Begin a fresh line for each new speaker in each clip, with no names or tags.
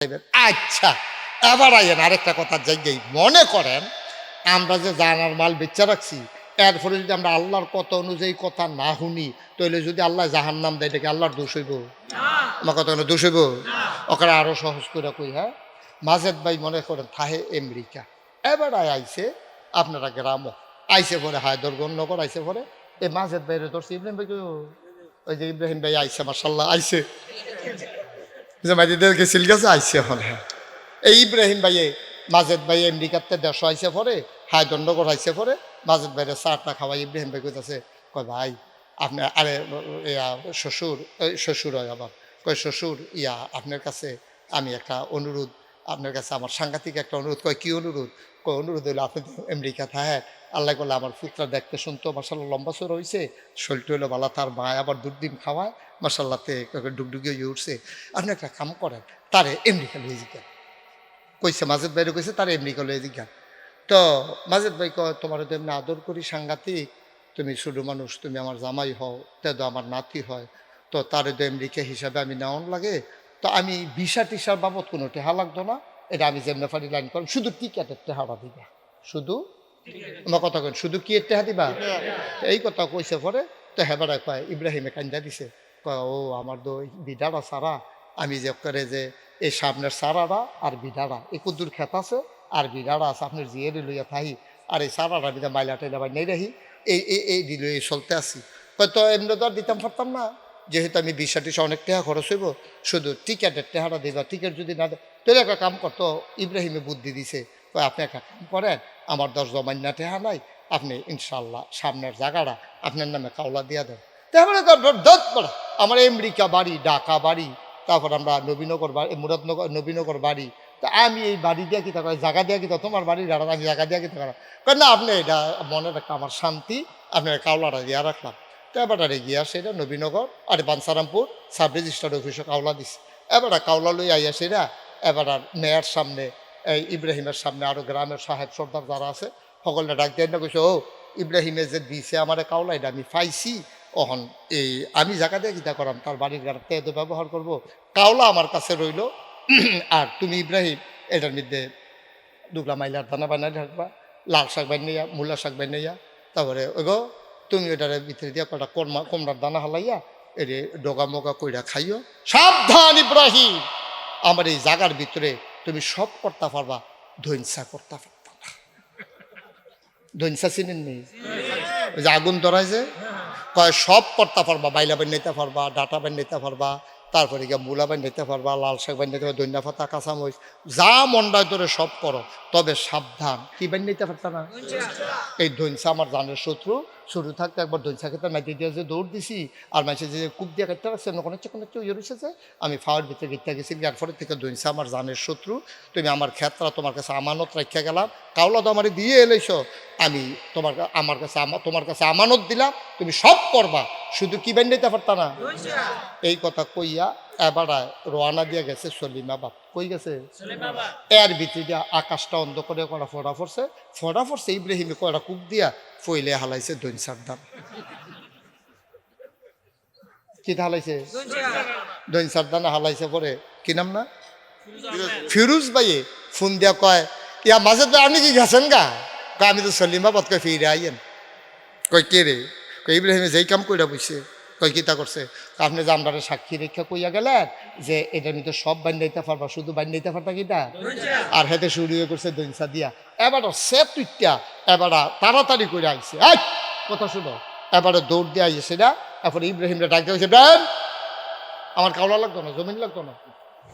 আচ্ছা, এবার আইয়েন আরেকটা কথার জায়গায় মনে করেন আমরা যে জানার মাল বেচা রাখছি, এরপরে যদি আমরা আল্লাহর কথা অনুযায়ী কথা না শুনি, তাহলে যদি আল্লাহ জাহান্নাম দেয়, এটাকে আল্লাহর দোষ হইব? আমার কথা দোষ হইব? ওখানে আরো সহজ করে কই, হ্যাঁ, মাজেদ ভাই মনে করেন থাহে আমেরিকা, এবার আইছে আপনারা গ্রামও আইসে পরে হায়দরগঞ্জনগর আইসে পরে এই মাজেদ ভাইরে ধরছে ইব্রাহিম ভাই, ওই যে ইব্রাহিম ভাই আইসে, মাশাল্লাহ আইসে, যে মাইদিদের গেছিল গেছে আইসে এখন। হ্যাঁ, এই ইব্রাহিম ভাইয়ে মাজেদ ভাই আমেরিকাতে দেশ আইসে পরে হায়দরনগর আইসে পরে মাজেদ ভাইয়ের চাটা খাওয়াই ইব্রাহিম ভাই কইতাছে, কয় ভাই আপনি আরে ইয়া শ্বশুর হয় আবার, কয় শ্বশুর ইয়া আপনার কাছে আমি একটা অনুরোধ, আপনার কাছে আমার সাংঘাতিক একটা অনুরোধ। কয় কি অনুরোধ? কয় অনুরোধ হইলো আপনি আমেরিকা হ্যাঁ, আল্লাহ করলে আমার পুত্রা দেখতে শুনতো মাসাল্লাহ লম্বা চোর হয়েছে, শরীরটা হইলো বালা, তার মা আবার দুর্দিন খাওয়ায় মাসাল্লাহতে ডুগডুগিয়ে হয়ে উঠছে, আপনি একটা কাম করেন তারে আমেরিকা লয়ে জিজ্ঞান। কইছে মাজেদ ভাইরে কইছে তারে আমেরিকা লয়ে জিজ্ঞান। তো মাজেদ ভাই কয় তোমার তো এমনি আদর করি সাংঘাতিক, তুমি ছোটো মানুষ, তুমি আমার জামাই হও, তেদো আমার নাতি হয়, তো তারে তো আমেরিকা হিসাবে আমি নেওয়ান লাগে, তো আমি ভিসা টিসার বাবদ কোনো টেহা লাগতো না, এটা আমি যেমনি ফারি লাইন করেন, শুধু টিকেটের টেহাটা দিবা, শুধু আমার কথা কেন শুধু কি টেহা দিবা, এই কথা কইছে পরে। তো হেবারা কয় ইব্রাহিমে কান্দা দিছে, কয় ও আমার তো বিডারা সারা, আমি যে করে যে এই সামনের সারারা আর বিডারা এই কুদ্দুর খেত আছে আর বিডারা আছে, আপনার জিয়ে লইয়া থাহি, আর এই সারারা বিদা মাইলা টাইলা বাই নেই রাহি, এই দিল এই চলতে আসি। হয়তো এমনি তো আর দিতাম পারতাম না, যেহেতু আমি ভিসা টিসা অনেক টাকা খরচ হইব, শুধু টিকেটের টেহারা দিবা, টিকিট যদি না দেয় তাহলে একটা কাম করতো। ইব্রাহিমে বুদ্ধি দিছে, কয় আপনি একটা কাম করেন, আমার 10 জমান্না টেহা নাই, আপনি ইনশাল্লাহ সামনের জায়গাটা আপনার নামে কাওলা দিয়া দেন। তারপরে আমার আমেরিকা বাড়ি, ঢাকা বাড়ি, তারপর আমরা নবীনগর বাড়ি, মুরাদনগর নবীনগর বাড়ি, তা আমি এই বাড়ি দিয়া কি থাকা, জায়গা দিয়া কি তোমার বাড়ি ডাটা আমি জায়গা দিয়া কি থাকা, না আপনি এটা মনে রাখা আমার শান্তি, আপনার কাওলাটা দিয়া রাখলাম। তো এবারে গিয়া সেটা নবীনগর আর বানসারামপুর সাব রেজিস্টার অফিসে কাওলা দিছে। এবার কাওলা লই আইয়া সেরা এবার মেয়ের সামনে, এই ইব্রাহিমের সামনে আরো গ্রামের সাহেব সর্দার যারা আছে সকলে ডাক দিয়ে না কইছে, ও ইব্রাহিমে যে দিছে আমার কাওলা, এটা আমি পাইছি, অহন এই আমি জায়গা দিয়ে গীতা করাম, তার বাড়ির গাড়িতে এত ব্যবহার করব, কাওলা আমার কাছে রইল, আর তুমি ইব্রাহিম এটার মধ্যে 2 মাইলার দানা বানাই থাকবা, লাল শাক বানাইয়া, মূলা শাক বানাইয়া, তারপরে ওগো তুমি এটার ভিতরে দিয়া কটা কোমরার দানা হালাইয়া এর ডগা মগা কইরা খাইও। সাবধান ইব্রাহিম, আমার এই জায়গার ভিতরে তুমি সব করতে পারবা, ধৈন্যা করতে পারবা না। ধৈন্যা চিনেন নি? ওই যে আগুন ধরায় যে কয় সব করতে পারবা, বাইলা বানাইতে পারবা, ডাটা বানাইতে পারবা, তারপরে গিয়ে মূলা বানাইতে পারবা, লাল শাক বানাইতে পারবা, ধনিয়া পাতা, কাঁচামরিচ, যা মন্ডায় ধরে সব করো, তবে সাবধান কি বানাইতে পারতা না? এই ধৈন্যা আমার জানের শত্রু। শুরু থাকতে একবার ধৈন্যা খেতে মাইতে দিয়ে যে দৌড় দিছি, আর মাইসে যে কূপ দিয়ে কাটতে পারছে কোনো ইয়ে রয়েছে যে আমি ফাওয়ার ভিতরে গিতে গেছি, এরপরে থেকে ধৈন্যা আমার জানের শত্রু, তুমি আমার ক্ষেত্রা তোমার কাছে আমানত রাখিয়া গেলাম, কাওলা তো আমার দিয়ে এলেছ, আমি তোমার কাছে আমানত দিলাম, তুমি সব করবা, শুধু কি বানাইতে পারতা না? এই কথা কইয়া এবার রোয়ানা দিয়ে গেছে সলিমাবাদ। কই গেছে? এর ভিতরে দিয়া আকাশটা অন্ধ করে করা ফোড়া পড়ছে, ইব্রাহিমে কয়টা কূপ দিয়া ফইলে হালাইছে ধৈন্যার দাম। কি হালাইছে? ধৈন্যার দানা হালাইছে পরে কি নাম না ফিরুজ ভাইয়ে ফোন দিয়া কয়, ইয়া মাঝে তো আপনি কি গেছেন গা? আমি তো সলিমাবাদ কয় ফিরে আইয়েন। কয় কে রে? কয় ইব্রাহিমে যেই কাম কইরা বইছে। কয় কিতা করছে? আপনি যে আমরা সাক্ষী রেখা কইয়া গেলেন যে এটা আমি তো সব বান্ধাইতে পারবা, শুধু বান্ধাইতে পারতা কিটা, আর হেতে শুরু করছে দইনসা দিয়া। এবার সে তুইটা এবার তাড়াতাড়ি করে আইছে, কথা শুনো, এবারে দৌড় দিয়ে আইছে না। এরপরে ইব্রাহিমরা ডাকতে হয়েছে, ব্যান আমার কাওলা লাগতো না, জমিন লাগতো না,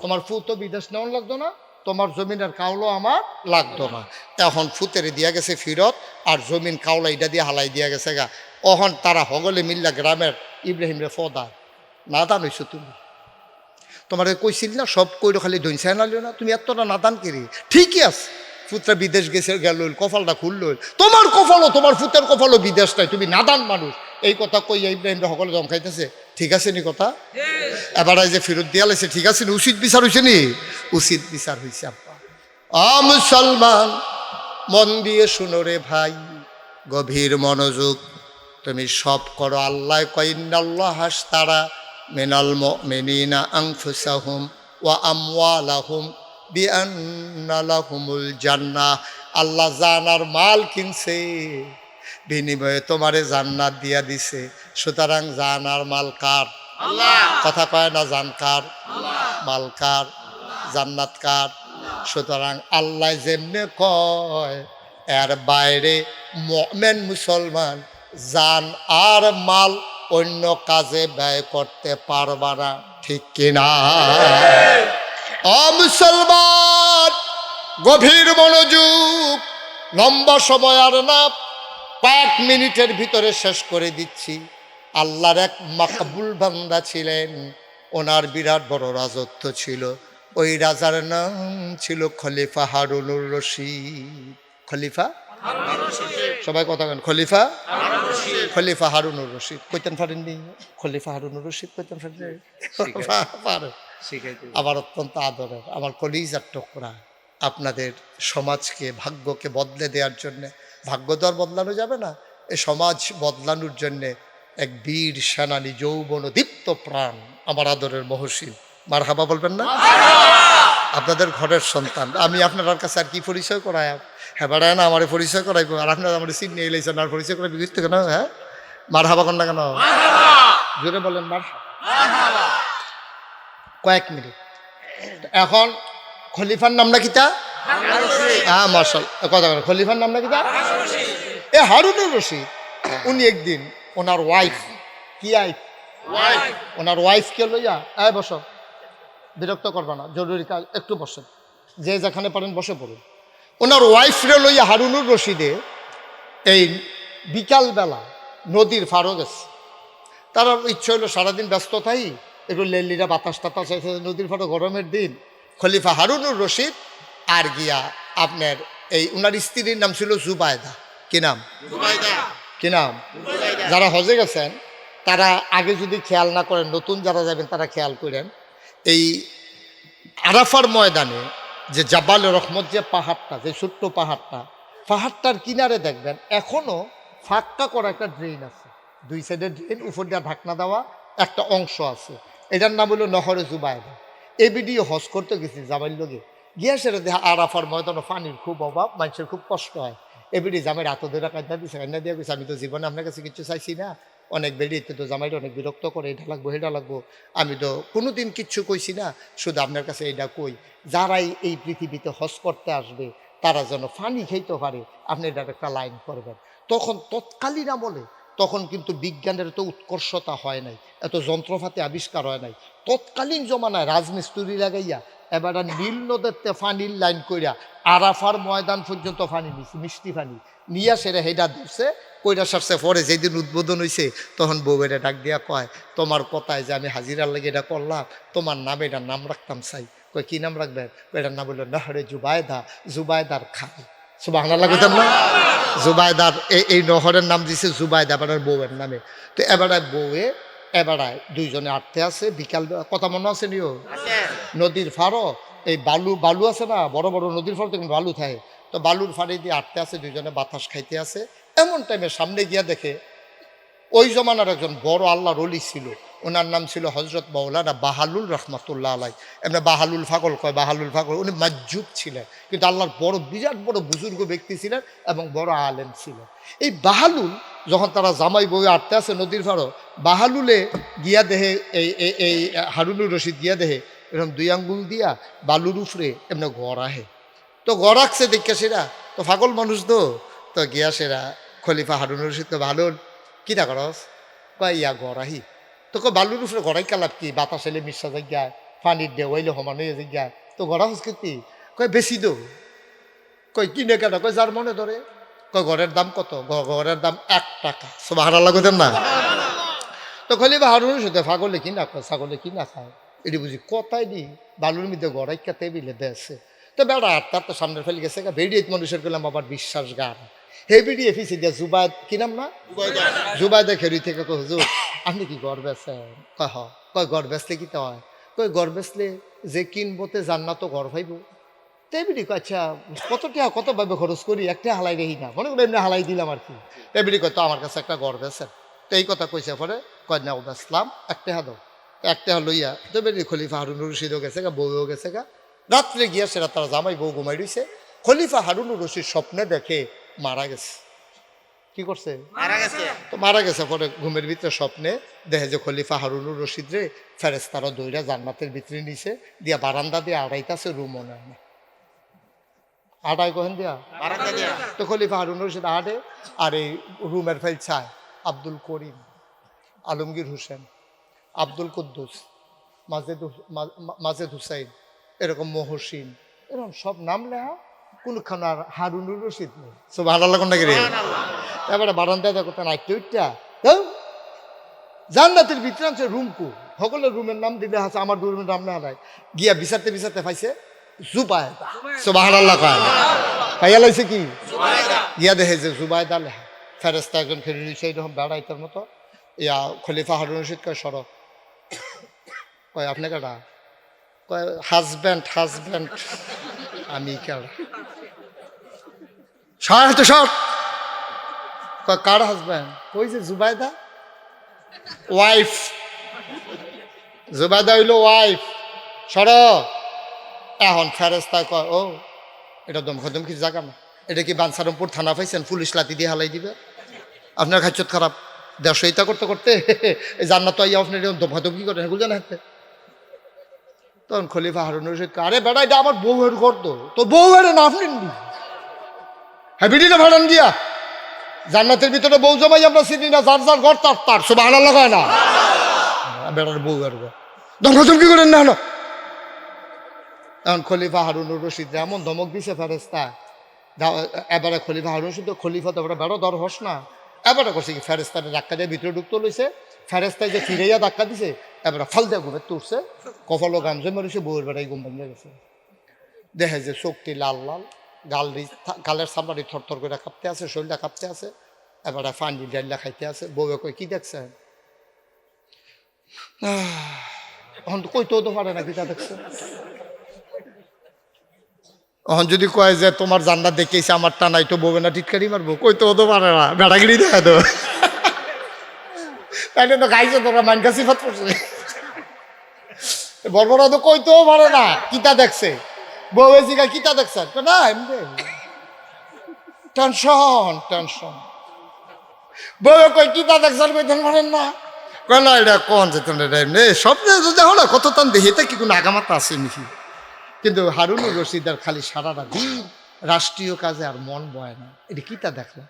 তোমার ফু তো বিদেশ নেওয়ান লাগতো না, তোমার জমিনের কাউলো আমার লাগতো না। এখন ফুতেরে দিয়া গেছে ফিরত, আর জমিন কাউলা এটা দিয়ে হালাই দিয়া গেছে গা। অহন তারা হগলে মিল্লা গ্রামের ইব্রাহিমরে ফদা নাদান হইছো, তুমি তোমার কইছিল না সব কইরো খালি ধৈন্যা নালিও না, তুমি এতটা নাদান কেরি? ঠিকই আছে, ফুতরা বিদেশ গেছে গেল, কপালটা খুলল, তোমার কপালও তোমার ফুতের কপালও বিদেশ নাই, তুমি নাদান মানুষ। এই কথা কইয়া ইব্রাহিমরা সকলে দম খাইতেছে। ঠিক আছে নি কথা? এবার যে ফেরত দিয়া লাইছে, ঠিক আছে নি? উচিত বিচার হয়েছে নি? উচিত বিচার হয়েছে। আব্বা মুসলমান মন দিয়ে শুনো রে ভাই, গভীর মনোযোগ, তুমি সব করো। আল্লাহ কয় ইন্নাল্লাহ হাসতারা মিনাল মুমিনিনা আনফুসাহুম ওয়া আমওয়ালাহুম বিআন্না লাহুমুল জান্নাহ। আল্লাহ জান আর মাল কিনছে, বিনিময়ে তোমারে জান্নাত দিয়া দিছে। সুতরাং জান আর মাল কার? আল্লাহ। কথা কয় না, জান কার? মাল কার? জান্নাত কার? সুতরাং আল্লাহ যেমনে কয় এর বাইরে মুমিন মুসলমান জান আর মাল অন্য কাজে ব্যয় করতে পারবা না, ঠিক কিনা? ও মুসলমান, গভীর মনোযোগ, লম্বা সময় আর না, কয়েক মিনিটের ভিতরে শেষ করে দিচ্ছি। আল্লাহর এক মাকবুল বান্দা ছিলেন, ওনার বিরাট বড় রাজত্ব ছিল। ওই রাজার নাম ছিল খলিফা হারুনুর রশিদ। খলিফা, সবাই কথা বলেন, খলিফা খলিফা হারুনুর রশিদ। কইতেন পারেননি? খলিফা হারুনুর রশিদ কইতেন পারেন? আবার অত্যন্ত আদরের আমার কলিজার টুকরা, আপনাদের সমাজকে, ভাগ্যকে বদলে দেওয়ার জন্যে, ভাগ্য তো আর বদলানো যাবে না, এই সমাজ বদলানোর জন্যে এক বীর সেনানী, যৌবন দীপ্ত প্রাণ, আমার আদরের মহসিন, মারহাবা বলবেন না? আপনাদের ঘরের সন্তান। আমি আপনার কাছে আর কি পরিচয় করাই? হ্যাঁ বেড়ায় না, আমার পরিচয় করাইব, আর আপনার আমার সিট নিয়ে এলেছেন, আর পরিচয় করাই বিগিত কেন? হ্যাঁ, মারহাবা কর না কেন? জোরে বলেন মারহাবা। কয়েক মিনিট। এখন খলিফার নাম না কিতা? হ্যাঁ মার্শাল, কথা বলেন, খলিফার নাম না কিতা? এ হারুনুর রশিদ। উনি একদিন ওনার ওয়াইফ, কি ওয়াইফ, ওনার ওয়াইফকে লইয়া, বসো, বিরক্ত করবা না, জরুরি কাজ, একটু বসেন, যে যেখানে পারেন বসে পড়ুন। ওনার ওয়াইফরে লইয়া হারুনুর রশিদে এই বিকালবেলা নদীর ফারো গেছে। তার ইচ্ছে হলো সারাদিন ব্যস্ত থাই, একটু লেলিরা বাতাস টাতাস, নদীর ফারো, গরমের দিন। খলিফা হারুনুর রশিদ আর গিয়া আপনার এই উনার স্ত্রীর নাম ছিল জুবায়দা। কি নাম? কি নাম? যারা হজে গেছেন তারা আগে যদি খেয়াল না করেন, নতুন যারা যাবেন তারা খেয়াল করেন, এই আরাফার ময়দানে যে জাবাল রহমত, যে পাহাড়টা, যে ছোট্ট পাহাড়টার কিনারে দেখবেন এখনো ফাঁকা করা একটা ড্রেন আছে, দুই সাইডে ড্রেন, উপর দিয়ে ঢাকনা দেওয়া একটা অংশ আছে। এটার নাম হলো নহরে জুবায়দা। এই ভিডিও হজ করতে গেছি জামাইর লগে, গিয়া সেটা দেখা আরাফার ময়দানে পানির খুব অভাব, মানুষের খুব কষ্ট হয়। এবিডি জামাইয়ের হাত ধরে কাঁদা দিছে, কান্না দিয়ে গেছে, আমি তো জীবনে আপনার কাছে কিছু চাইছি না, অনেক বেরিয়েছে তো জামাইটা অনেক বিরক্ত করে, এটা লাগবো এটা লাগবো, আমি তো কোনোদিন কিচ্ছু কইছি না, শুধু আপনার কাছে এটা কই, যারাই এই পৃথিবীতে হজ করতে আসবে তারা যেন পানি খেতে পারে, আপনি এটার একটা লাইন করবেন। তখন তৎকালীন আমলে, তখন কিন্তু বিজ্ঞানের তো উৎকর্ষতা হয় নাই, এত যন্ত্রপাতি আবিষ্কার হয় নাই, তৎকালীন জমানায় রাজমিস্ত্রি লাগাইয়া এবার নীল নদের পানির লাইন কইরা আরাফার ময়দান পর্যন্ত পানি নিছি, মিষ্টি পানি নিয়ে সেরে হেডা দিচ্ছে, কইরা সারছে। পরে যেদিন উদ্বোধন হয়েছে তখন বউয়েরা ডাক দিয়া কয়, তোমার কথায় যে আমি হাজিরার লাগে এটা করলাম, তোমার নামে এটার নাম রাখতাম চাই। কয় কি নাম রাখবেন? এটার নাম হলো নহরে জুবায়দা, জুবায়দার খাল। সুবহানাল্লাহ কইতাম না? জুবায়দার এই নহরের নাম দিছে জুবায়দা, এবার বউয়ের নামে। তো এবারে বউয়ে এবারায় দুইজনে আটতে আছে, বিকাল কথা মনে আছে নিও, নদীর ফাড়ো, এই বালু আছে না, বড় বড় নদীর ফাড়ো তখন বালু থাকে, তো বালুর ফাড়ে দিয়ে আটতে আছে, দুইজনে বাতাস খাইতে আছে। এমন টাইমে সামনে গিয়া দেখে ওই জমানার একজন বড় আল্লাহর ওলি ছিল, ওনার নাম ছিল হজরত মৌলানা বাহালুল রহমতুল্লাহ আলাই, এমনি বাহালুল ফাগল কয়, বাহালুল ফাগল। উনি মাজুব ছিলেন, কিন্তু আল্লাহর বড় বিরাট বড় বুজুর্গ ব্যক্তি ছিলেন এবং বড় আলেম ছিলেন। এই বাহালুল যখন তারা জামাই বউয়ে আটতে আছে নদীর ফাড়ো, বাহালুলে গিয়া দেহে এই হারুনুর রশিদ গিয়া দেহে এরকম দুই আঙ্গুল দিয়া বালুর উফরে এমনি ঘর আহে, তো ঘর আঁকছে দেখে সেরা তো ফাগল মানুষ তো গিয়া সেরা খলিফা হারুনুর রশিদ তো বালুল কিটা করস? কয় ইয়া গড়াহি। তো কয় বালুর উপরে গড়াই কালাপ কি, বাতাস এলে মিশা জায়গায়, পানির দেওয়াইলে সমান হয়ে জায়গায়, তো গড়া হসকি? কয় বেশি দো। কয় কিনে কেন? কয় যার মনে ধরে। কয় ঘরের দাম কত? ঘরের দাম 1 টাকা। সুবহানাল্লাহ কইতেন না? তো খলিফা হারুনুর রশিদ ফাগলে কি না কয়, ছাগলে কি না খায়, এটি বুঝি কথাই নি, বালুর মধ্যে গড়াই কাতে বিলে বেছে। তো বেড়া আটটা তো সামনে ফেলে গেছে, বেরিয়ে মানুষের করলাম আবার বিশ্বাস গান, হে বিডিয়ে ফিসে দিয়া জুবায়দ, কি নাম না, জুবায়দা খেরি থেকে কয়, হুজুর আপনি কি গড় বেছেন? কয় হ। কয় গড় বেচলে কি হয়? কয় গড় বেচলে যে কিনবোতে জান্নাত তো গড় পাইব। তেবিডি কয় আচ্ছা কত টাকা কত ভাবে খরচ করি, একটা হালাই রেহি না, মনে করি এমনি হালাই দিলাম আর কি। তেবিডি কয় তো আমার কাছে একটা গড় বেছেন। তো এই কথা কইছে পরে কয় নাও বেচলাম, একটা দাও। একটা লইয়া তো বেরি খলিফা হারুনুর রশিদও গেছে গা, বউও গেছে গা। রাত্রে গিয়া সেটা তারা জামাই বউ ঘুমাই রইছে। খলিফা হারুনুর রশিদ স্বপ্নে দেখে মারা গেছে। কি করছে? তো মারা গেছে। পরে ঘুমের ভিতরে স্বপ্নে দেখে যে খলিফা হারুনুর রশিদ রে ফেরেশতারা দইরা জান্নাতের ভিতরে নিছে, দিয়া বারান্দা দিয়ে আড়াইতাছে, রুমও নেয় না। আটাই কহেন দিয়া তো খলিফা হারুনুর রশিদ আড়ে। আর এই রুমের ফাইল চায় আব্দুল করিম, আলমগীর হোসেন, আব্দুল কুদ্দুস, মাজেদ হুসাইন, এরকম মহসিন, এরকম সব নাম লেখা, কোনখান আর হারুনুর রশিদ নেই। সব আল্লাহ কোনটা গিয়ে এবারে বারান্দায় দেখো তা নাইটটা উঠটা জান্নাতের ভিতরে আছে রুম কু, সকলের রুমের নাম দিলে আছে, আমার রুমের নাম না নাই। গিয়া বিচারতে বিচারতে পাইছে জুবায়দা। সুবহানাল্লাহ কয় পাইয়া লাইছে কি? গিয়া দেখে যে জুবায়দা লেখা। ফেরেশতা একজন ফেরি দিছে এরকম বেড়াইতের মতো। ইয়া খলিফা হারুন রশিদ কয় সর। কয় আপনি কেডা? কয় হাজব্যান্ড হাজব্যান্ড। আমি কেডা? সর তো সর। কয় কার হাজব্যান্ড? কই যে জুবায়দা ওয়াইফ। জুবায়দা হইল ওয়াইফ। সর। এখন ফেরেশতায় কয় ও এটা দমখদমকি জায়গা না, এটা কি বাঞ্ছারামপুর থানা পাইছেন পুলিশ লাঠি দিয়ে হালাই দিবে? আপনার খাচ্ছত খারাপ দেড়শোইতা করতে করতে এই জান্নাত আইয়া আপনি দমখদমকি করেন এগুলো জানা হাতে। তখন খলিফা হারুন রশিদ আরে বেটা এটা আমার বউয়ের ঘর, তো বউ এর না আপনি হ্যাঁ বিডিটা ভাড়ান দিয়া জান্নাতের ভিতরে বউ জমাই আমরা চিনি না, যার যার ঘর তার তার। সুবহানাল্লাহ কয় না? বেটার বউয়ের ঘর দমখদমকি করেন না হলো। এখন খলিফা হারুনুর রশিদ এমন ধমক দিছে ফেরেশতা। এবারে খলিফা হারুন রশিদ খলিফা তো এবারে বেড়ো দর হস না। এবারে করছে কি ফেরেশতারে ধাক্কা দিয়ে ভিতরে ঢুকতে লইছে। ফেরেশতায় যে ফিরাইয়া ধাক্কা দিছে, এবারে ফাল দিয়ে ঘুমে তুলছে, কপালও গাম জমে রয়েছে, বউয়ের বেড়াই ঘুম ভেঙে গেছে। দেখে যে চোখটি লাল লাল, গালের সামনাটি থরথর করে কাঁপতে আছে, শরীরটা কাঁপতে আছে। এবারে ফান্ডি ডাইলা খাইতে আছে। বউয়ে কই কি দেখছেন? এখন তো কইতেও তো পারে না কিটা দেখছে। এখন যদি কয় যে তোমার জান্নাত দেখেছে আমার টা নাই, তো বউবে না টিটকারি মারবো? কইতেও তো পারে না, বেড়াগিরি দেখা তো। তাইলে তো খাইছে তোরা মাইনকা সিফাত করছে। বর্বরা তো কইতেও পারে না কিতা দেখছে। বউয়ে জিগা কিতা দেখছেন? না এমনি টেনশন টেনশন। বউয়ে কই কিতা দেখছেন? কইতেন পারেন না। কয় না এটা কোন যেত এমনি সব দেখো না কত টান দেখি, এটা কি কোনো আগামাতা আছে নাকি? কিন্তু হারুনুর রশিদার খালি সারাটা দিন রাষ্ট্রীয় কাজে আর মন বয় না। এটা কিতা দেখলাম,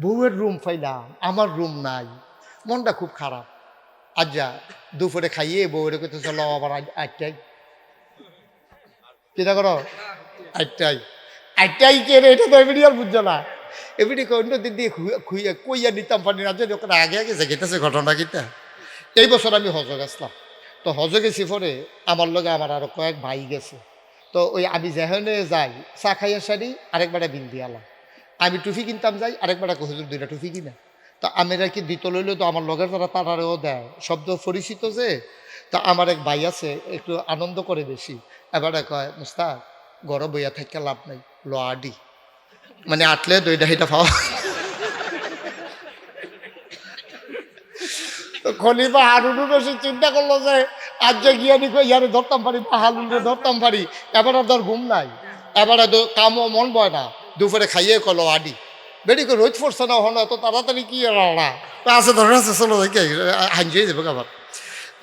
বউয়ের রুম পাইলাম, আমার রুম নাই, মনটা খুব খারাপ। আজ্জা দুপুরে খাইয়ে বউয়ের কইতে চলো আবার আটটাই কিতা করো আটটাই আটটাই কে রে? এটা তো এমনি আর বুঝছো না। এমনি অন্য দিন দিয়ে খুইয়া কইয়া নিতাম পানি না, যদি ওখানে আগে আগে গেতেছে ঘটনা কিতা। এই বছর আমি হজ গেছিলাম। তো হজে গেছি পরে আমার লগে আমার আরো কয়েক ভাই গেছে। তো ওই আমি যেখানে যাই চা খাইয়া সারি আরেকবারে বিল দিয়ালাম। আমি টুফি কিনতাম যাই, আরেকবারে হুজুর দুইটা টুফি কিনা। তো আমি কি দিত লইলে তো আমার লগের যারা তারারেও দেয়, শব্দ পরিচিত যে। তা আমার এক ভাই আছে একটু আনন্দ করে বেশি, এবারে কয় মুস্তাক গড় বইয়া থাকা লাভ নাই, ল আডি মানে আটলে দইটা হিটা পাওয়া। খলিফা হারুনুর রশিদ চিন্তা করলো যে আজ যে গিয়ানি কই ইয়ারে ধরতাম পারি, হারুনরে ধরতাম পারি, এবার আর ধর ঘুম নাই, এবারে কামও মন বয় না। দুপুরে খাইয়ে কলো আডি বেড়ি করে রোজ পড়ছে না হলো এত তাড়াতাড়ি কি আছে ধরে আছে চলো হাঞ্জিয়ে যাবে আবার।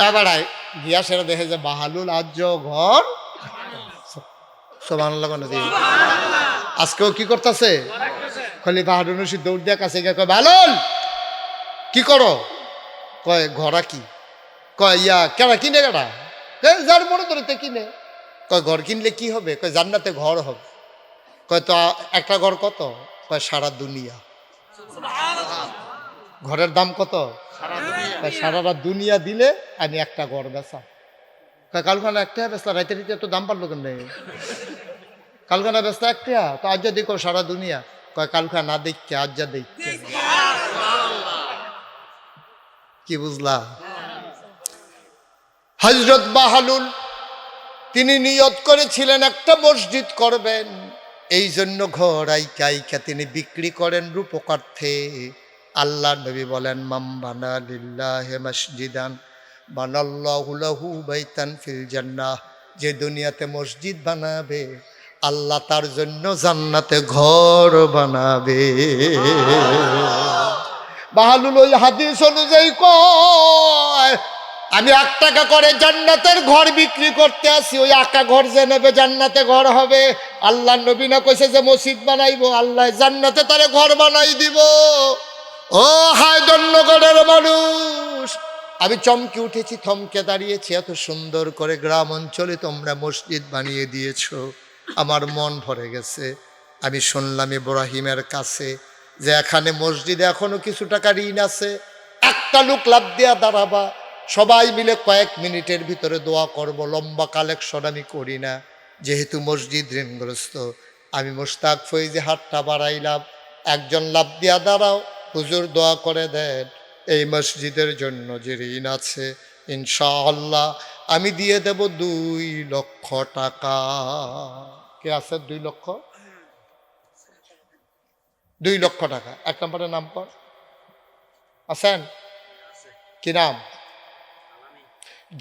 এবারে গিয়া সেটা দেখে যে বাহালুল আজ ঘর সমান লাগানো দিয়ে আজকেও কি করতেছে। খলিফা হারুনুর রশিদ দৌড় দিয়া কাছে গিয়ে কয় বাহালুল কি করো? কয় ঘরা কি? কয় ইয়া কেডা কিনে কেডা? যার মনে ধরে কিনে। কয় ঘর কিনলে কি হবে? কয় জান্নাতে ঘর হবে। কয় তো একটা ঘর কত? কয় সারা দুনিয়া। ঘরের দাম কত? সারা দুনিয়া দিলে আমি একটা ঘর বেচা। কয় কালখানা একটা বেচলা, রাইতে রাইতে এত দাম পারলো কেন? কালখানা বেচলা একটা, তো আজ যা দেখো সারা দুনিয়া। কয় কালখানা না দেখছে আজ যা দেখছে। কি বুঝলা? হযরত বাহালুল তিনি নিয়ত করেছিলেন একটা মসজিদ করবেন, এই জন্য ঘর আইকা আইকা তিনি বিক্রি করেন রূপকার্থে। আল্লাহ নবী বলেন মাম বানা লিল্লাহি মসজিদান বানাল্লাহু লাহু বাইতান ফিল জান্নাহ, যে দুনিয়াতে মসজিদ বানাবে আল্লাহ তার জন্য জান্নাতে ঘর বানাবে। বাহালুল ওই হাদিস অনুযায়ী কয়, আমি 1 টাকা করে জান্নাতের ঘর বিক্রি করতে আসি, ওই আঁকা ঘর যে নেবে জান্নাতে ঘর হবে। আল্লাহ নবী না কইছে যে মসজিদ বানাইবো, আল্লাহ জান্নাতে তারে ঘর বানাই দিব। ও হায়দরনগরের মানুষ, আমি চমকে উঠেছি, থমকে দাঁড়িয়েছি, এত সুন্দর করে গ্রাম অঞ্চলে তোমরা মসজিদ বানিয়ে দিয়েছো, আমার মন ভরে গেছে। আমি শুনলাম ইব্রাহিমের কাছে যে এখানে মসজিদে এখনো কিছু টাকা ঋণ আছে, একটা লোক লাভ দিয়া দাঁড়াবা, সবাই মিলে কয়েক মিনিটের ভিতরে দোয়া করব, লম্বা কালেকশন আমি করি না, যেহেতু মসজিদ ঋণগ্রস্ত। আমি মোশতাক ফৈজি হাতটা বাড়াইলাম, একজন লাভ দিয়া দাঁড়াও, হুজুর দোয়া করে দেন এই মসজিদের জন্য যে ঋণ আছে ইনশাআল্লাহ আমি দিয়ে দেব 2 লক্ষ টাকা। কে আছে 2 লক্ষ? 2 লক্ষ টাকা। 1 নম্বরের নাম কর, আছেন? কি নাম?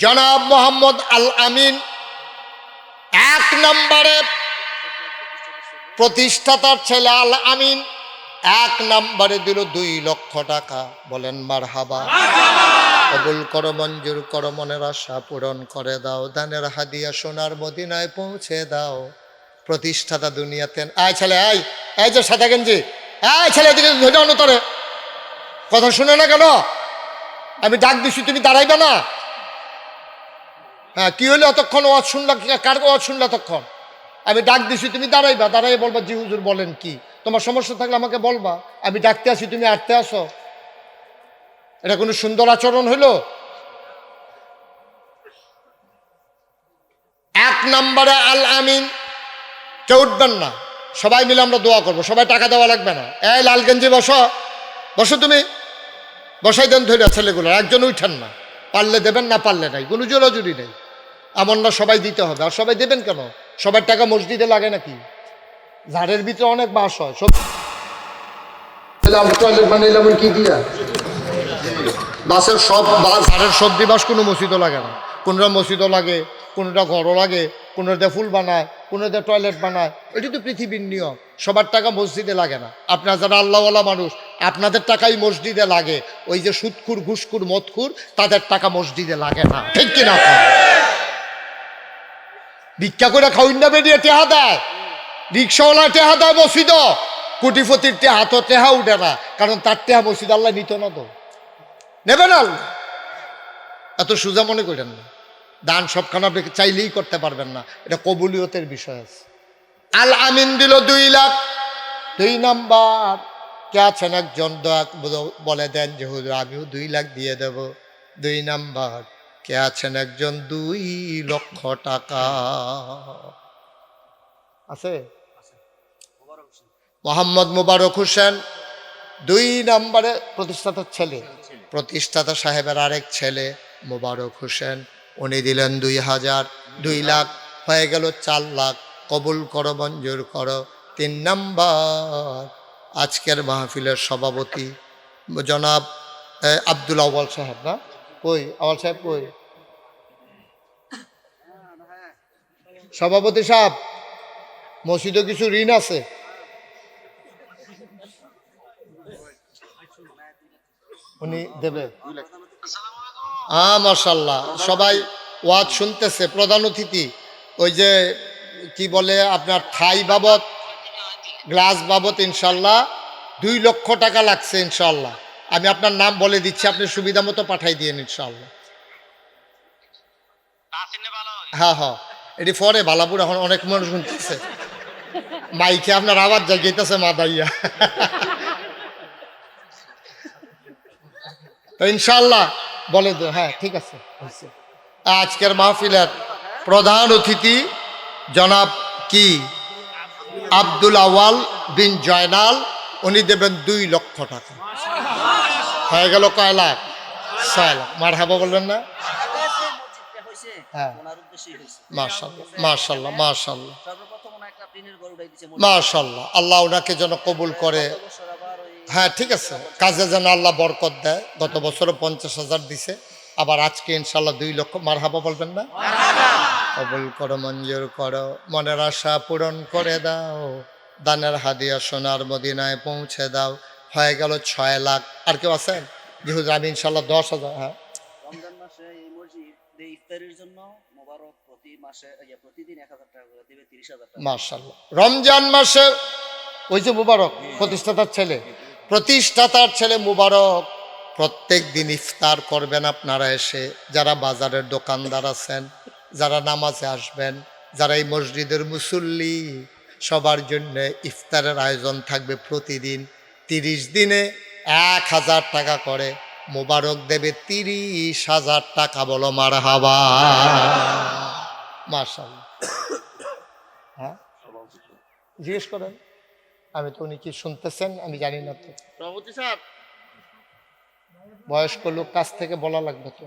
জনাব মোহাম্মদ আল আমিন। 1 নম্বরে প্রতিষ্ঠাতার ছেলে আল আমিন 1 নম্বরে দিল 2 লক্ষ টাকা। বলেন মারহাবা। কবুল করো, মঞ্জুর করো, মনের আশা পূরণ করে দাও, দানের হাদিয়া সোনার মদিনায় পৌঁছে দাও। প্রতিষ্ঠাতা দুনিয়াতে। আয় ছেলে, আয়, এই যে সাদা গেঞ্জি, এই ছেলে দিকে ধরে অনুতরে কথা শুনে না কেন? আমি ডাক দিছি, তুমি দাঁড়াইবে না? হ্যাঁ, কি হলো এতক্ষণ ওয়াজ শুনলা? কার ওয়াজ শুনলা এতক্ষণ? আমি ডাক দিছি, তুমি দাঁড়াইবা, দাঁড়াই বলবা জি হুজুর বলেন কি, তোমার সমস্যা থাকলে আমাকে বলবা, আমি ডাকতে আসি তুমি আটতে আসো, এটা কোনো সুন্দর আচরণ হইল? 1 নম্বরে আল আমিন। কেউ উঠবেন না, সবাই মিলে আমরা দোয়া করবো, সবাই টাকা দেওয়া লাগবে না। এই লালগঞ্জি বসো, বসো, তুমি বসাই দেন ধৈর্য ছেলেগুলো, একজন উঠেন না, পারলে দেবেন, না পারলে নাই, কোনো জোরাজুরি নেই। এমন না সবাই দিতে হবে। আর সবাই দেবেন কেন? সবার টাকা মসজিদে লাগে নাকি? ঝাড়ের ভিতরে অনেক বাস হয়, সব টয়লেট বানাইলাম কি দিয়া, বাসের সব ঝাড়ের সবজি বাস কোনো মসজিদও লাগে না। কোনটা মসজিদও লাগে, কোনোটা ঘরও লাগে, কোনোটা ফুল বানায়, কোনোটা টয়লেট বানায়। এটি তো পৃথিবীর নিয়ম। সবার টাকা মসজিদে লাগে না। আপনার যারা আল্লাহওয়ালা মানুষ, আপনাদের টাকাই মসজিদে লাগে। ওই যে সুদখুর, ঘুষখুর, মদখুর, তাদের টাকা মসজিদে লাগে না, ঠিক কিনা? ভিক্ষা করে খাউন না বেরিয়ে টেহা দেয়, রিক্সাওয়ালা টেহা দেয় মসজিদ, কোটিপতির টেহা তো টেহা উঠে না, কারণ তার টেহা মসজিদ আল্লাহ নিত না, তো নেবে না আল্লাহ। এত সোজা মনে করেন না। দান সবখানে আপনি চাইলেই করতে পারবেন না, এটা কবুলিয়তের বিষয় আছে। আল আমিন দিল 2 লাখ। 2 নাম্বার কে আছেন একজন দোয়া বলে দেন যে হুজুর আমিও 2 লাখ দিয়ে দেব। 2 নাম্বার কে আছেন একজন 2 লক্ষ টাকা আছে? মোহাম্মদ মুবারক হোসেন 2 নম্বরে প্রতিষ্ঠাতার ছেলে, প্রতিষ্ঠাতা সাহেবের আরেক ছেলে মুবারক হোসেন, উনি দিলেন 2000। 2 লাখ হয়ে গেল 4 লাখ। কবুল করো, মঞ্জুর করো। 3 নাম্বার আজকের মাহফিলের সভাপতি জনাব আব্দুল আউয়াল সাহেব। না কই আউয়াল সাহেব, কই সভাপতি সাহেব? মসজিদে কিছু ঋণ আছে, উনি দেবে। মাশাআল্লাহ, সবাই ওয়াজ শুনতেছে। প্রধান অতিথি ওই যে কি বলে আপনার থাই বাবদ, গ্লাস বাবদ ইনশাল্লাহ 2 লক্ষ টাকা লাগছে ইনশাল্লাহ। আমি আপনার নাম বলে দিচ্ছি, আপনি সুবিধা মতো পাঠাই দিয়েন ইনশাল্লাহ। হ্যাঁ হ্যাঁ, এটি পরে বালাপুর, এখন অনেক মানুষ শুনতেছে মাইকে, আপনার আবার জাগিয়েছে মাদাইয়া। তো ইনশাল্লাহ বলে দে। হ্যাঁ ঠিক আছে। আজকের মাহফিলের প্রধান অতিথি জনাব কি আব্দুল আউয়াল বিন জয়নাল, উনি দেবেন 2 লক্ষ টাকা। হয়ে গেল কয় লাখ? 6 লাখ। মারহাবা বলবেন না? হ্যাঁ, মাশাআল্লাহ মাশাআল্লাহ মাশাআল্লাহ মাশাআল্লাহ। আল্লাহ ওনাকে যেন কবুল করে। হ্যাঁ ঠিক আছে, কাজে যেন আল্লাহ বরকত দেয়। গত বছরও 50,000 দিছে, আবার আজকে ইনশাল্লাহ 2 লক্ষ মারহাবা বলবেন না? কবুল করো, মঞ্জুর করো, মনের আশা পূরণ করে দাও, দানের হাদিয়া সোনার মদিনায় পৌঁছে দাও। হয়ে গেল 6 লাখ। আর কেউ আছেন? জি হুজুর, আমি ইনশাল্লাহ 10,000। হ্যাঁ,
রমজান মাসে এই মসজিদে ইফতারের জন্য মোবারক প্রতি মাসে প্রতিদিন 1000 টাকা করে দিবে, 30,000 টাকা।
মাশাআল্লাহ। রমজান মাসে ওই যে মুবারক প্রতিষ্ঠাতার ছেলে মুবারক প্রত্যেক দিন ইফতার করবেন আপনারা এসে, যারা বাজারের দোকানদার আছেন, যারা নামাজে আসবেন, যারা এই মসজিদের মুসল্লি, সবার জন্য ইফতারের আয়োজন থাকবে প্রতিদিন। 30 দিনে 1000 টাকা করে মুবারক দেবে 30,000 টাকা। বলো মারহাবা। মাশাআল্লাহ। হ্যাঁ, জিজ্ঞেস করেন। আমি তো উনি কি শুনতেছেন আমি জানি না তো।
সভাপতি সাহেব,
বয়স্ক লোক, কাছ থেকে বলা লাগবে তো।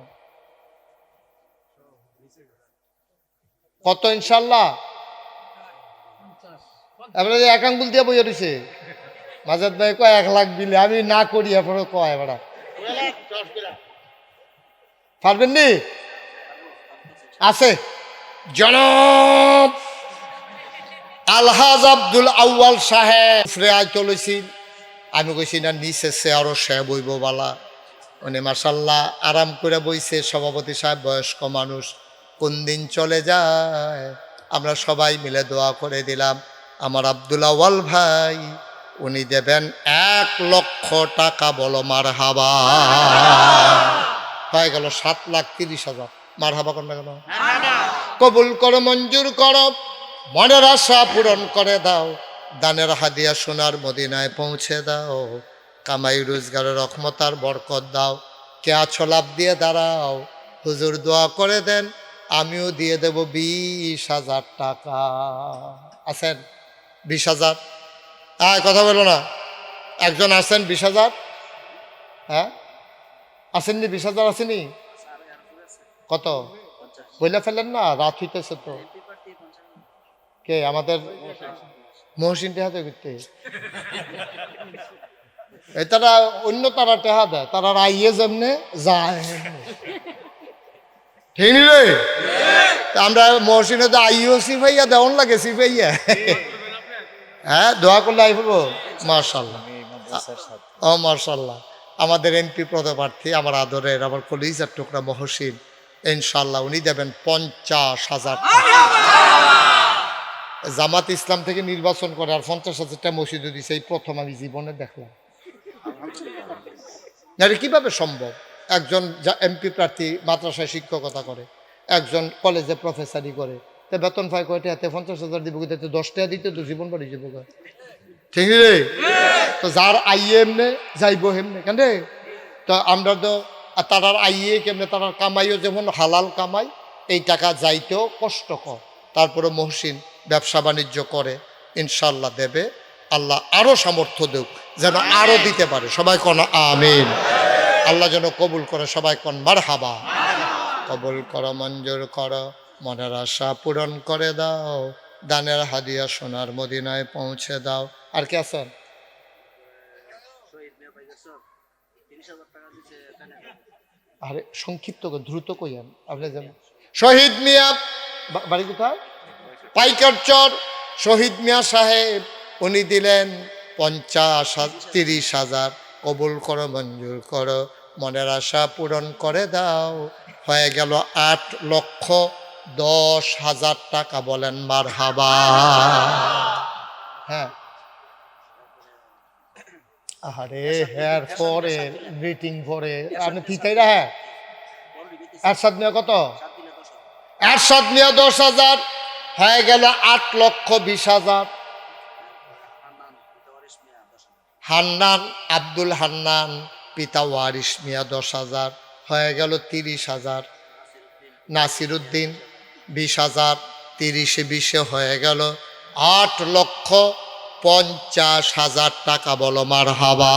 কত ইনশাল্লাহ? এবারে এক আঙ্গুল দিয়ে বইয়া রয়েছে মাজাদ ভাই, কয় 1 লাখ দিলে আমি না করি, এরপরে কয় এবার পারবেন নি? আছে জনাব আলহাজ আব্দুল আউয়াল সাহেব আয় চলেছি। আমি কইছি না নিচে সে আরো সে বইব বালা। উনি মাশাল্লাহ আরাম করে বইছে। সভাপতি সাহেব বয়স্ক মানুষ, কোন দিন চলে যায়। আমরা সবাই মিলে দোয়া করে দিলাম। আমার আব্দুল আউয়াল ভাই উনি দেবেন 1 লক্ষ টাকা। বলো মারহাবা। হয়ে গেল 7,30,000। মারহাবা করবে কেন? কবুল করো, মঞ্জুর করো, মনের আশা পূরণ করে দাও, দানের হাদিয়া সোনার মদিনায় পৌঁছে দাও, কামাই রোজগারের রহমত আর বরকত দাও। কে আছো লাভ দিয়ে দাঁড়াও। হুজুর দোয়া করে দেন, আমিও দিয়ে দেব 20,000 টাকা। আছেন 20,000? কথা বলো না। একজন আছেন 20,000? হ্যাঁ আসেননি? 20,000 আসেনি? কত বইলা ফেলেন না, রাত হইতেছে তো। কে আমাদের মহসিন টেহা দেয় করতে? তারা অন্য তারা টেহা দেয়, তারা আইয়ে যেমনে যায়। ঠিক নি রে? আমরা মহসিনে তো আইও সিফাইয়া দেওয়ান লাগে, সিফাইয়া। হ্যাঁ, দোয়া করলে আই হবো। মার্শাল্লাহ, ও মার্শাল্লাহ। আমাদের এমপি পদপ্রার্থী, আমার আদরের, আমার কলিজার টুকরা মহসিন, ইনশাল্লাহ উনি দেবেন 50,000 টাকা। জামাত ইসলাম থেকে নির্বাচন করে আর 50,000 টাকা মসজিদে দিছে, এই প্রথম আমি জীবনে দেখলাম। আরে কিভাবে সম্ভব? একজন এমপি প্রার্থী মাদ্রাসায় শিক্ষকতা করে, একজন কলেজে প্রফেসরি করে, তো বেতন পায় কয়টা? হাতে 50,000 দিব, 10 টাকা দিতে তো জীবন বাড়ি যাব। ঠিক রে? তো যার আইয়ে এমনে যাইব হেমনে কেন রে? তো আমরা তো তারার আইয়ে কেমনে, তারার কামাইও যেমন হালাল কামাই, এই টাকা যাইতেও কষ্টকর। তারপরে মহসিন ব্যবসা বাণিজ্য করে, ইনশাল্লাহ দেবে। আল্লাহ আরো সামর্থ্য দেব, যেন আরো দিতে পারে। সবাই কোন আমিন। আল্লাহ যেন কবুল করে। সবাই কোন মারহাবা। কবুল করো, মঞ্জুর করো, মনের আশা পূরণ করে দাও, দানের হাদিয়া সোনার মদিনায় পৌঁছে দাও। আর কি আছেন? আরে সংক্ষিপ্ত দ্রুত কইয়ান আপনি। যেমন শহীদ মিয়া, বাড়ি কোথায়? পাইকার চর। শহীদ মিয়া সাহেব উনি দিলেন 30,000। কবুল করো, মঞ্জুর করো, মনের আশা পূরণ করে দাও। হয়ে গেল 8,10,000 টাকা। বলেন মারহাবা। হ্যাঁ, আরে হ্যাঁ, পরে গ্রিটিং পরে আপনি ফিতাইরা। হ্যাঁ, এরশাদ মিয়া কত? এরশাদ মিয়া 10,000। হয়ে গেল 8,20,000। হান্নান, আব্দুল হান্নান পিতা ওয়ারিস মিয়া 10,000। হয়ে গেল 30,000। নাসিরুদ্দিন 20,000। 30-20 হয়ে গেল 8,50,000 টাকা। বলো মারহাবা।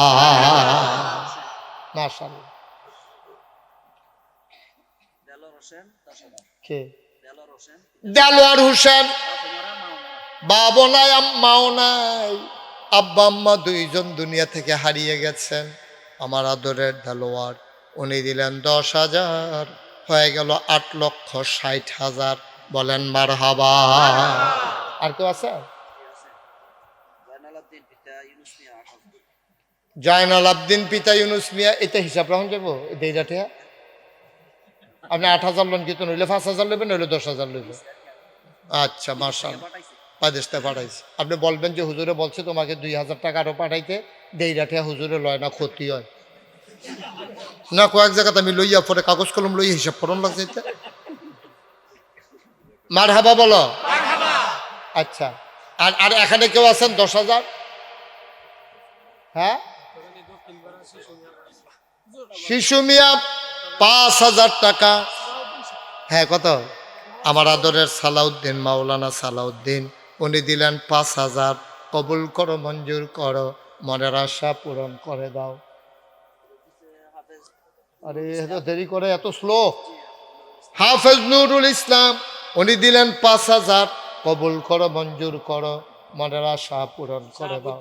মাশাআল্লাহ। কে? দেলোয়ার হোসেন। বাবা নাই, আম্মাও নাই, আব্বা আম্মা 2জন দুনিয়া থেকে হারিয়ে গেছেন। আমার আদরের দেলোয়ার উনি দিলেন 10,000, হয়ে গেল 8,60,000। বলেন মারহাবা। আর কেউ আছে?
জয়নাল আব্দিন পিতা ইউনুস মিয়া 8,000।
জয়নাল আবদিন পিতা ইউনুস মিয়া, এটা হিসাব রাখুন যাবো দেইরাটে। আপনি 8,000 লোন কিন্তু নইলে 5,000 নেবেন, নইলে 10,000 নেবেন। আচ্ছা, মাশাআল্লাহ,
পাঠাইছে
পাদেশটা পাঠাইছে। আপনি বলবেন যে হুজুরে বলছে তোমাকে 2,000 টাকা আরো পাঠাইতে, দেইরাটে হুজুরে লয় না, ক্ষতি হয় না। কয়েক জায়গাতে আমি লইয়া পরে কাগজ কলম লইয়া হিসাব করুন লাগছে। মারহাবা বলো। আচ্ছা, আর আর এখানে কেউ আছেন 10,000? হ্যাঁ, শিশু মিয়া 5,000 টাকা। হ্যাঁ, কত? আমার আদরের সালাউদ্দিন, মাওলানা সালাউদ্দিন, উনি দিলেন 5,000। কবুল করো, মঞ্জুর করো, মনের আশা পূরণ করে দাও।
হাফেজ
আরে এত দেরি করে, এত স্লো। হাফেজ নুরুল ইসলাম, উনি দিলেন 5,000। কবুল করো, মঞ্জুর করো, মনের আশা পূরণ করে দাও।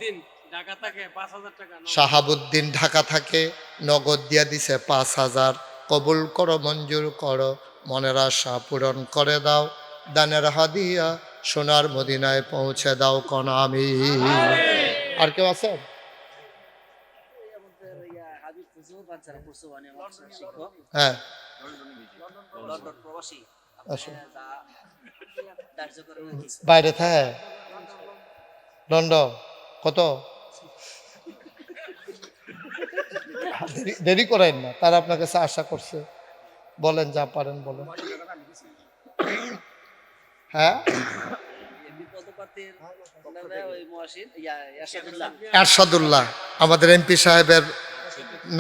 ঢাকা থেকে 5,000 টাকা
শাহাবুদ্দিন ঢাকা থাকে, নগদ দিয়া দিছে 5,000। কবুল করো, মঞ্জুর করো, মনের আশা পূরণ করে দাও। দানের হাদিয়া সোনার মদিনায় পৌঁছে দাও কোন আমি। আর কেউ আছে?
আমাদের হাবিব ফুজু বাচ্চারা পড়ছে মানে আমার শিক্ষক
হ্যাঁ,
লন্ডন প্রবাসী।
আসো।
যা ধার্য করে নাকি
বাইরে থাকে লন্ডন। কত? দেরি করেন না, তারা আপনার কাছে আশা করছে। বলেন, যা পারেন বলেন। হ্যাঁ,
বিপদপাতির ওই মহাসিন ইয়াসাদুল্লাহ
এরশাদুল্লাহ, আমাদের এমপি সাহেবের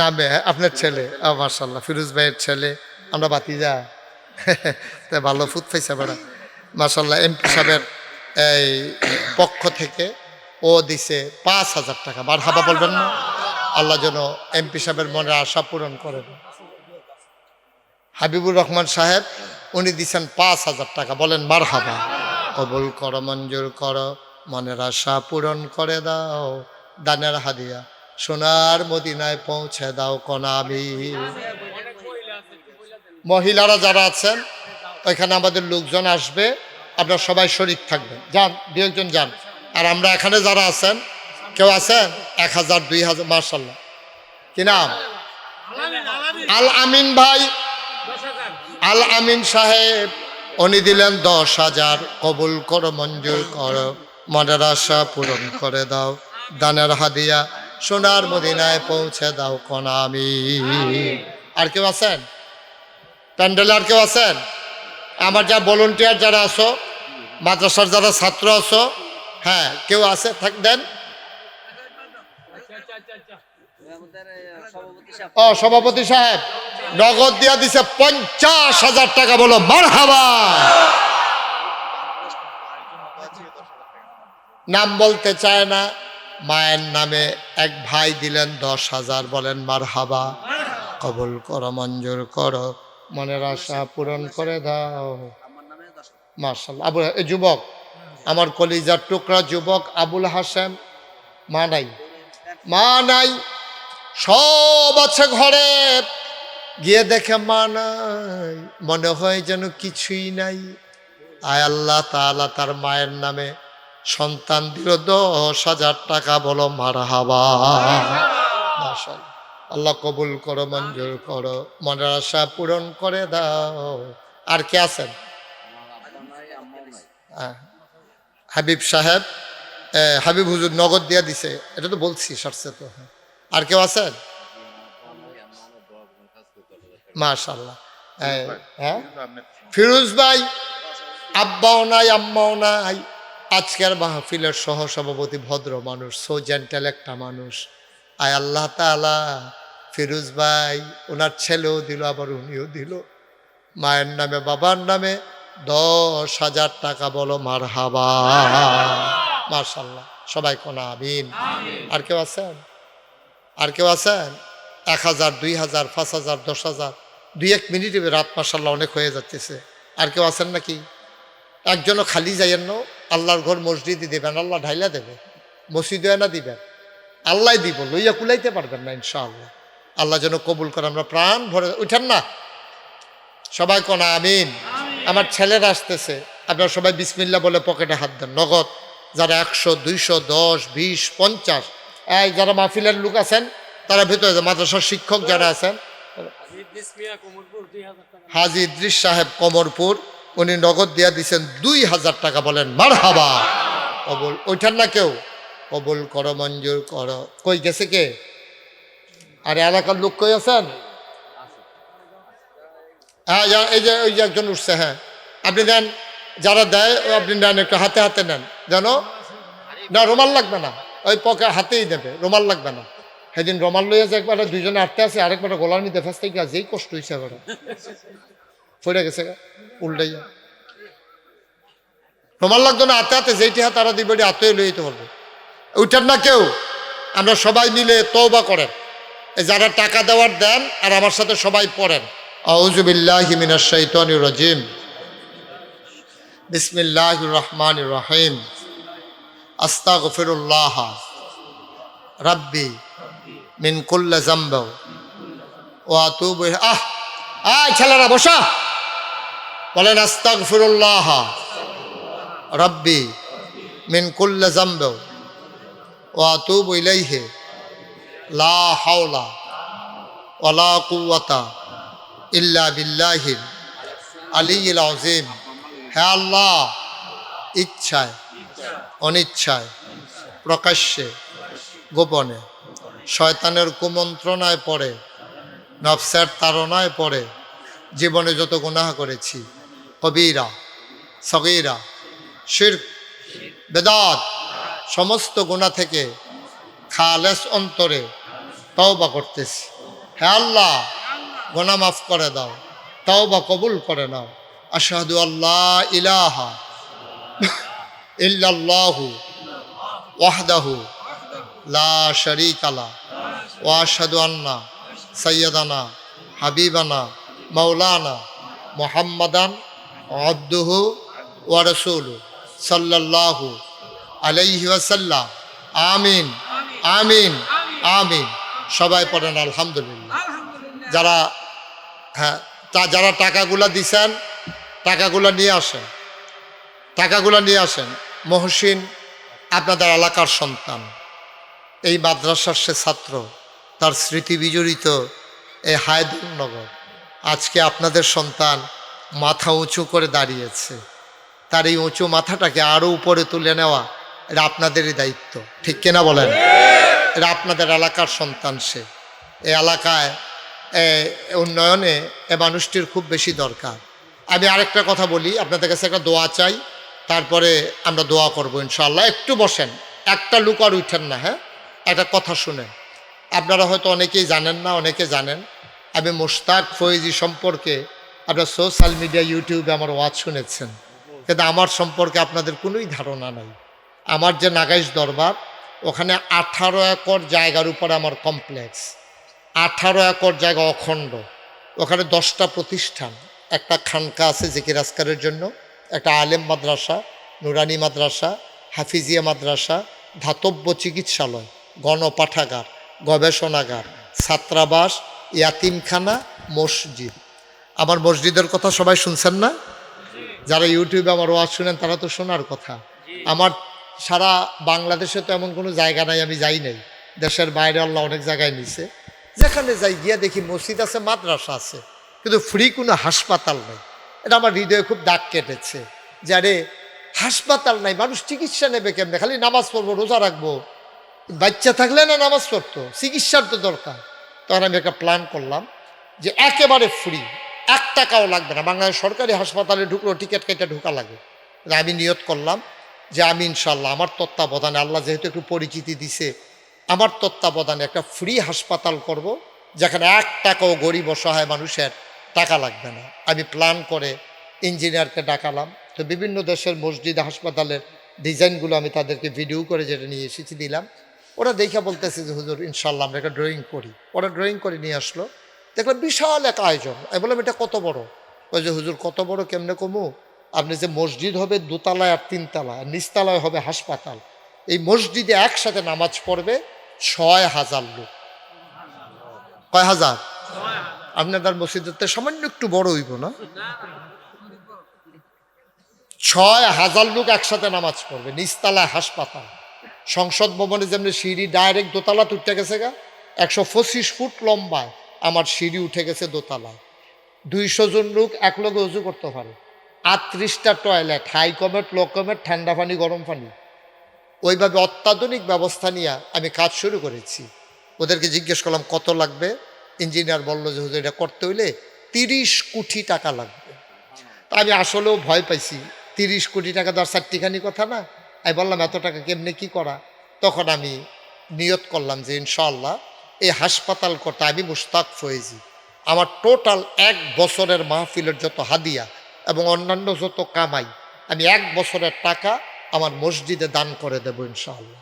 নামে, আপনার ছেলে। মার্শাল্লাহ, ফিরোজ ভাইয়ের ছেলে। আমরা বাতিজা। তাই ভালো ফুট পাইছে বেড়া। মার্শাল্লাহ, এমপি সাহেবের এই পক্ষ থেকে ও দিছে 5,000 টাকা। মারহাবা বলবেন না? আল্লাহ যেন এমপি সাহেবের মনের আশা পূরণ করেন। হাবিবুর রহমান সাহেব, উনি দিছেন 5,000 টাকা। বলেন মারহাবা। কবুল করো, মঞ্জুর করো, মনের আশা পূরণ করে দাও। দানের হাদিয়া সোনার মদিনায় পৌঁছে দাও কোন আমি। মহিলারা যারা আছেন ওইখানে আমাদের লোকজন আসবে, আপনারা সবাই শরীক থাকবেন। যান, 2-1 জন যান। আর আমরা এখানে যারা আছেন, কেউ আছেন 1,000, 2,000? মার্শাল্লাহ, কি নাম? আল আমিন ভাই, আল আমিন সাহেব, উনি দিলেন 10,000। কবুল করো, মঞ্জুর করো, মনের আশা পূরণ করে দাও। দানের হাদিয়া সোনার মদিনায় পৌঁছে দাও কোন আমি। আর কেউ আছেন প্যান্ডেলে? আর কেউ আছেন? আমার যা ভলেন্টিয়ার যারা আছো, মাদ্রাসার যারা ছাত্র আছো, হ্যাঁ, কেউ আছে থাক দেন।
আমাদের সভাপতি সাহেব
ও সভাপতি সাহেব নগদ দিয়া দিছে 50,000 টাকা। বলো মারহাবা। নাম বলতে চায় না, মায়ের নামে এক ভাই দিলেন 10,000। বলেন মারহাবা। কবুল করো, মঞ্জুর করো, মনের আশা পূরণ করে দাও।
আমার নামে 10।
মার্শাল্লাহ। এই যুবক, আমার কলিজার টুকরা যুবক আবুল হাসেম, মা নাই, মা নাই, সব আছে ঘরে, গিয়ে দেখে মা নাই, মনে হয় যেন কিছুই নাই। আয় আল্লাহ তাআলা তার মায়ের নামে সন্তান দিল 10,000 টাকা। বলো মারহাবা। মাশাআল্লাহ। আল্লাহ কবুল করো, মঞ্জুর করো, মনের আশা পূরণ করে দাও। আর কে আছেন? হ্যাঁ, হাবিব সাহেব, হাবিব হুজুর নগদ দিয়া দিছে, এটা তো বলছি সারছে তো। হ্যাঁ, আর কেউ আছেন? মাশাআল্লাহ। হ্যাঁ, ফিরোজ ভাই, আব্বাও নাই, আম্মাও নাই। আজকের মাহফিলের সহসভাপতি ভদ্র মানুষ, সো জেন্টেল একটা মানুষ। আয় আল্লাহ তাআলা ফিরোজ ভাই, ওনার ছেলেও দিল, আবার উনিও দিল। মায়ের নামে, বাবার নামে 10,000 টাকা। বলো মারহাবা। মাশাআল্লাহ, সবাই কোন আমিন। আর কেউ আছেন? আর কেউ আছেন? 1,000, 2,000, 5,000, 10,000? 2-1 মিনিটে রাত মাশাআল্লাহ অনেক হয়ে যাচ্ছে। আর কেউ আছেন নাকি? একজনও খালি যাইয়েন না। আল্লাহর ঘর মসজিদই দেবেন, আল্লাহ ঢাইলা দেবে। মসজিদে না দিবেন, আল্লাহ দিব, লইয়া কুলাইতে পারবেন না ইনশাআল্লাহ। আল্লাহ যেন কবুল করে। আমরা প্রাণ ভরে উঠেন না সবাই, কোন আমিন। আমার ছেলেরা আসতেছে, আপনারা সবাই বিসমিল্লাহ বলে পকেটে হাত দেন, নগদ। যারা 100, 200, 10, 20, 50, এই যারা মাহফিলের লোক আছেন তারা ভেতরে যান। মাদ্রাসার শিক্ষক যারা আছেন,
ইদ্রিস মিয়া কোমরপুর 2000 টাকা।
হাজী ইদ্রিস সাহেব কমরপুর, উনি নগদ দিয়া দিচ্ছেন 2000 টাকা। বলেন মারহাবা। কবুল ওইঠান না কেউ, কবুল করো, মঞ্জুর করো। কই গেছে কে? আর এলাকার লোক কই আছেন? হ্যাঁ, এই যে ওই যে একজন উঠছে। হ্যাঁ, আপনি দেন, যারা দেয় আপনি নেন, একটু হাতে হাতে নেন যেন। না, রুমাল লাগবে না, ওই পকে হাতেই দেবে, রুমাল লাগবে না। সেদিন রুমাল লইয়া যে একবারে দুইজনে আটতে আছে, আরেকবার গোলার মধ্যে ফেসতে গিয়ে যেই কষ্ট হয়েছে, এবার ফিরে গেছে উল্টাইয়া। রুমাল লাগতো না, হাতে হাতে যেইটি হাত তারা দিবে হাতে লইতে পারবো। ওইটার না কেউ, আমরা সবাই মিলে তওবা করেন। এই যারা টাকা দেওয়ার দেন, আর আমার সাথে সবাই পড়েন, আউযু বিল্লাহি মিনাশ শাইতানির রাজিম, বিসমিল্লাহির রহমানির রহিম, আস্তাগফিরুল্লাহ রাব্বি মিন কুল্লি যামব ওয়া আতুবু ছেলেরা বসা, বলেন আস্তাগফিরুল্লাহ রাব্বি মিন কুল্লি যামব ওয়া আতুবু ইলাইহি লা হাওলা ওয়ালা কুওয়াতা ইল্লা বিল্লাহিল আলিয়্যিল আযীম। হে আল্লাহ, ইচ্ছায় অনিচ্ছায়, প্রকাশ্যে গোপনে, শয়তানের কুমন্ত্রণায় পড়ে, নফসের তাড়নায় পড়ে জীবনে যত গুনাহ করেছি, কবিরা সগীরা, শিরক, বেদাত, সমস্ত গুনাহ থেকে খালেস অন্তরে তওবা করতেছি। হে আল্লাহ, গুনাহ মাফ করে দাও, তওবা কবুল করে নাও। আশহাদু আল্লা ইলাহা ইল্লাল্লাহু ওয়াহদাহু লা শারীকা লা ওয়া আশহাদু আন্না সাইয়্যিদানা হাবিবানা মাওলানা মুহাম্মাদান আবদুহু ওয়া রাসূলুহু সাল্লাল্লাহু আলাইহি ওয়াসাল্লাম। আমিন আমিন আমিন। সবাই পড়েন আলহামদুলিল্লাহ। যারা যারা টাকাগুলা দিছেন, টাকাগুলা নিয়ে আসেন, টাকাগুলা নিয়ে আসেন। মহসিন আপনাদের এলাকার সন্তান, এই মাদ্রাসার সে ছাত্র, তার স্মৃতি বিজড়িত এই হায়দুরনগর। আজকে আপনাদের সন্তান মাথা উঁচু করে দাঁড়িয়েছে, তার এই উঁচু মাথাটাকে আরও উপরে তুলে নেওয়া এটা আপনাদেরই দায়িত্ব, ঠিক কিনা বলেন? এটা আপনাদের এলাকার সন্তান। সে এই এলাকায় উন্নয়নে এ মানুষটির খুব বেশি দরকার। আমি আরেকটা কথা বলি, আপনাদের কাছে একটা দোয়া চাই, তারপরে আমরা দোয়া করবো ইনশাআল্লাহ। একটু বসেন, একটা লুক আর উঠেন না। হ্যাঁ, একটা কথা শুনেন। আপনারা হয়তো অনেকেই জানেন না, অনেকে জানেন। আমি মোশতাক ফয়েজি সম্পর্কে আপনারা সোশ্যাল মিডিয়া, ইউটিউবে আমার ওয়াজ শুনেছেন, কিন্তু আমার সম্পর্কে আপনাদের কোনোই ধারণা নাই। আমার যে নাগাইশ দরবার, ওখানে 18 একর জায়গার উপরে আমার কমপ্লেক্স, 18 একর জায়গা অখণ্ড। ওখানে 10টা প্রতিষ্ঠান, একটা খানকা আছে জিকির আজকারের জন্য, একটা আলেম মাদ্রাসা, নুরানি মাদ্রাসা, হাফিজিয়া মাদ্রাসা, ধাতব্য চিকিৎসালয়, গণপাঠাগার, গবেষণাগার, ছাত্রাবাস, ইয়াতিমখানা, মসজিদ। আমার মসজিদের কথা সবাই শুনছেন না? যারা ইউটিউবে আমার ওয়াজ শুনেন তারা তো শোনার কথা। আমার সারা বাংলাদেশে তো এমন কোনো জায়গা নাই আমি যাই নাই, দেশের বাইরে আল্লাহ অনেক জায়গায় নিছে। যেখানে যাই গিয়া দেখি মসজিদ আছে, মাদ্রাসা আছে, কিন্তু ফ্রি কোনো হাসপাতাল নেই। এটা আমার হৃদয়ে খুব দাগ কেটেছে যে আরে হাসপাতাল নাই, মানুষ চিকিৎসা নেবে কেমনে? খালি নামাজ পড়বো, রোজা রাখবো, বাচ্চা থাকলে না নামাজ পড়তো, চিকিৎসার তো দরকার। তখন আমি একটা প্ল্যান করলাম যে একেবারে ফ্রি, 1 টাকাও লাগবে না। বাংলাদেশ সরকারি হাসপাতালে ঢুকলো টিকিট কেটে ঢোকা লাগে। আমি নিয়ত করলাম যে আমি ইনশাল্লাহ আমার তত্ত্বাবধানে, আল্লাহ যেহেতু একটু পরিচিতি দিছে, আমার তত্ত্বাবধানে একটা ফ্রি হাসপাতাল করব, যেখানে 1 টাকাও গরিব অসহায় মানুষের টাকা লাগবে না। আমি প্ল্যান করে ইঞ্জিনিয়ারকে ডাকালাম। তো বিভিন্ন দেশের মসজিদ হাসপাতালের ডিজাইনগুলো আমি তাদেরকে ভিডিও করে যেটা নিয়ে এসেছি দিলাম। ওরা দেখে বলতেছে যে হুজুর ইনশাল্লাহ আমরা একটা ড্রয়িং করি। ওরা ড্রয়িং করে নিয়ে আসলো, দেখলাম বিশাল এক আয়োজন। আমি বললাম এটা কত বড়? ওই যে হুজুর কত বড় কেমনে কমু? আপনি যে মসজিদ হবে 2 তলায় আর 3 তলায়, আর নিচতলায় হবে হাসপাতাল। এই মসজিদে একসাথে নামাজ পড়বে 6000 লোক। কয় হাজার? আপনাদের মসজিদের সামান্য একটু বড় হইব না? 6,000 লোক একসাথে নামাজ পড়বে, নিচতলায় হাসপাতাল। সংসদ ভবনে যেমনি সিঁড়ি ডাইরেক্ট দোতলা উঠে গেছে গা, 125 ফুট লম্বায় আমার সিঁড়ি উঠে গেছে দোতলায়। 200 জন লোক এক লগে উজু করতে পারে। 38টা toilet, high commode, low commode, ঠান্ডা পানি, গরম পানি। ওইভাবে অত্যাধুনিক ব্যবস্থা নিয়ে আমি কাজ শুরু করেছি। ওদেরকে জিজ্ঞেস করলাম কত লাগবে, ইঞ্জিনিয়ার বললো যে হুজুর এটা করতে হইলে 30 কোটি টাকা লাগবে। তা আমি আসলেও ভয় পাইছি, 30 কোটি টাকা তো আর চারটিখানি কথা না। আমি বললাম এত টাকা কেমনে কি করা। তখন আমি নিয়ত করলাম যে ইনশাআল্লাহ এই হাসপাতাল করতে আমি মুশতাক ফয়েজি আমার টোটাল 1 বছরের মাহফিলের যত হাদিয়া এবং অন্যান্য যত কামাই আমি 1 বছরের টাকা আমার মসজিদে দান করে দেব ইনশাআল্লাহ।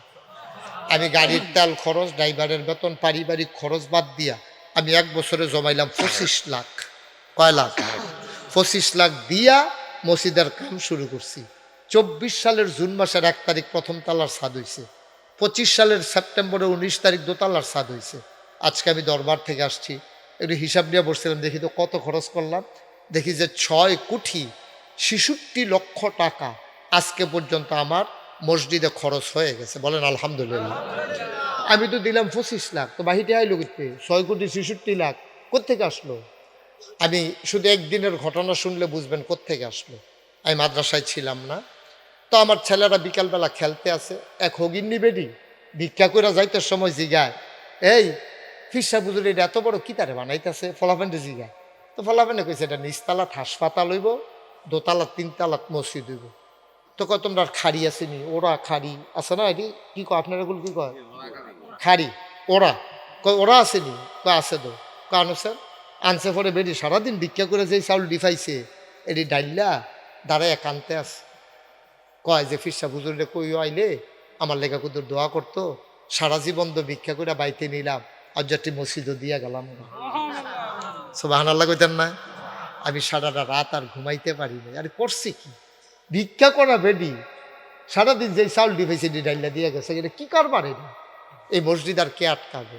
আমি গাড়ির তেল খরচ, ড্রাইভারের বেতন, পারিবারিক খরচ বাদ দিয়া আমি 1 বছরে জমাইলাম 25 লাখ। কয় লাখ? 25 লাখ দিয়া মসজিদের কাম শুরু করছি। 24 সালের জুন মাসের 1 তারিখ প্রথম তালার ছাদ হয়েছে, 25 সালের সেপ্টেম্বরের 19 তারিখ দোতলার ছাদ হয়েছে। আজকে আমি দরবার থেকে আসছি, একটু হিসাব নিয়ে বসছিলাম, দেখি তো কত খরচ করলাম। দেখি যে 6,66,লক্ষ টাকা আজকে পর্যন্ত আমার মসজিদে খরচ হয়ে গেছে। বলেন আলহামদুলিল্লাহ। আমি তো দিলাম 25 লাখ, তো বাহিরে আইলো করতে 6,66,00,000 কোত্থেকে আসলো? আমি শুধু একদিনের ঘটনা শুনলে বুঝবেন কোত্থেকে আসলো। আমি মাদ্রাসায় ছিলাম না, তো আমার ছেলেরা বিকালবেলা খেলতে আছে, এক হগিন্নি বেডি ভিক্ষা করে যাইতে সময় জিগায়, এই ফিসা বুঝুর এটা এত বড় কি তারে বানাইতেছে? ফলাফেন্ডে জিগায়। তো ফলাফেন্ডে কইছে এটা নিচতলাত হাসপাতাল হইব, দোতলা 3 তালাত মসজিদ হইব। তো কয় তোমরা খাড়ি আসেনি? ওরা খাড়ি আছে না, এটি কি কয় আপনারা এগুলো কি কয়? খাড়ি। ওরা কয় ওরা আসেনি? কয় আছে তো। কারণ স্যার আনছে পরে বেডি সারাদিন ভিক্ষা করে যেই চাউল ডিফাইছে এটি ডাইল্লা দাঁড়ায় কানতে আছে। কয় যে ফিরসা হুজুরে কই আইলে আমার লেখা কুদুর দোয়া করতো, সারা জীবন তো ভিক্ষা করে বাইতে নিলাম, আর যাটি মসজিদও দিয়া গেলাম। সুবহানাল্লাহ কইতেন না? আমি সারাটা রাত আর ঘুমাইতে পারি না। আরে করছে কি? ভিক্ষা করা বেডি সারাদিন যেই চাউল ডিফাইছে ডাইল্লা দিয়ে গেছে, এটা কি কারবার? এটা এই মসজিদ আর কে আটকাবে?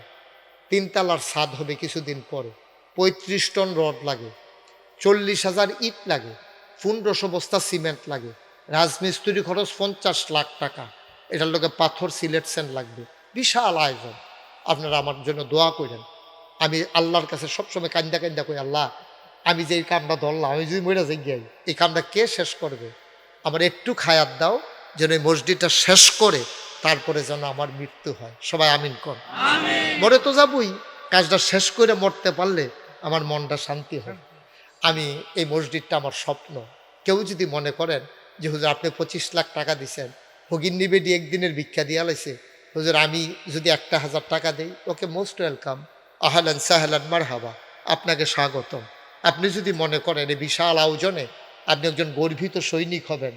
3 তালার ছাদ হবে কিছুদিন পরে, 35 টন রড লাগে, 40,000 ইট লাগে, 1500 বস্তা সিমেন্ট লাগে, রাজমিস্ত্রি খরচ 50 লাখ টাকা, এটার লোকে পাথর সিলেকশন লাগবে, বিশাল আয়োজন। আপনারা আমার জন্য দোয়া করেন। আমি আল্লাহর কাছে সবসময় কান্দা কান্দা কই, আল্লাহ আমি যে এই কামটা ধরলাম, আমি যদি মরে যাই গিয়ে এই কামটা কে শেষ করবে? আমার একটু খায়াত দাও যেন এই মসজিদটা শেষ করে তারপরে যেন আমার মৃত্যু হয়। সবাই আমিন কর। মরে তো যাবই, কাজটা শেষ করে মরতে পারলে আমার মনটা শান্তি হয়। আমি এই মসজিদটা আমার স্বপ্ন। কেউ যদি মনে করেন যে হুজুর আপনি 25 লাখ টাকা দিচ্ছেন, ফকির নিবেদি একদিনের ভিক্ষা দিয়া লাইছে, হুজুর আমি যদি 1,000 টাকা দিই, ওকে মোস্ট ওয়েলকাম, আহলান সাহলান মারহাবা, আপনাকে স্বাগতম। আপনি যদি মনে করেন এই বিশাল আয়োজনে আপনি একজন গর্বিত সৈনিক হবেন,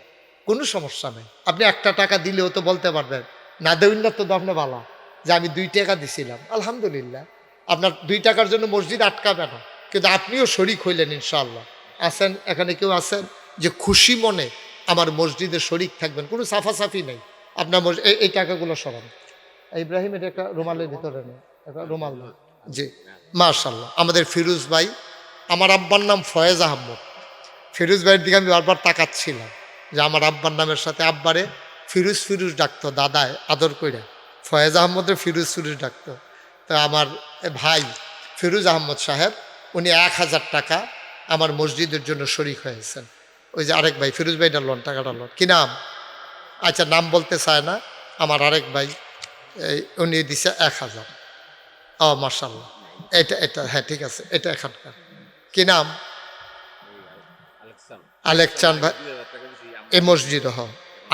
কোনো সমস্যা নেই। আপনি 1 টাকা দিলেও তো বলতে পারবেন, না দেউন না তো দফনে বালা যে আমি 2 টাকা দিছিলাম, আলহামদুলিল্লাহ। আপনার 2 টাকার জন্য মসজিদ আটকাবে না, কিন্তু আপনিও শরিক হইলেন ইনশাআল্লাহ। আছেন এখানে কেউ আছেন যে খুশি মনে আমার মসজিদে শরিক থাকবেন? কোনো সাফাসাফি নেই। আপনার এই টাকাগুলো সরান। ইব্রাহিম, এটা একটা রুমালের ভিতরে নেই, একটা রুমাল নেই। জি মাশাআল্লাহ। আমাদের ফিরোজ ভাই, আমার আব্বার নাম ফয়েজ আহমদ। ফিরোজ ভাইয়ের দিকে আমি বারবার তাকাচ্ছিলাম যে আমার আব্বার নামের সাথে আব্বারে ফিরোজ ফিরোজ ডাকতো, দাদায় আদর কইরা ফয়েজ আহমদের ফিরোজ ফিরোজ ডাকতো। তো আমার ভাই ফিরোজ আহমদ সাহেব উনি 1,000 টাকা আমার মসজিদের জন্য শরিক হয়েছেন। ওই যে আরেক ভাই ফিরোজ ভাইটা লোন, টাকাটা লোন, কি নাম? আচ্ছা নাম বলতে চায় না। আমার আরেক ভাই উনি দিছে 1,000। ও মাশাআল্লাহ, এটা হ্যাঁ ঠিক আছে, এটা এখানকার কি নাম? আলেকচান ভাই, এই মসজিদ হ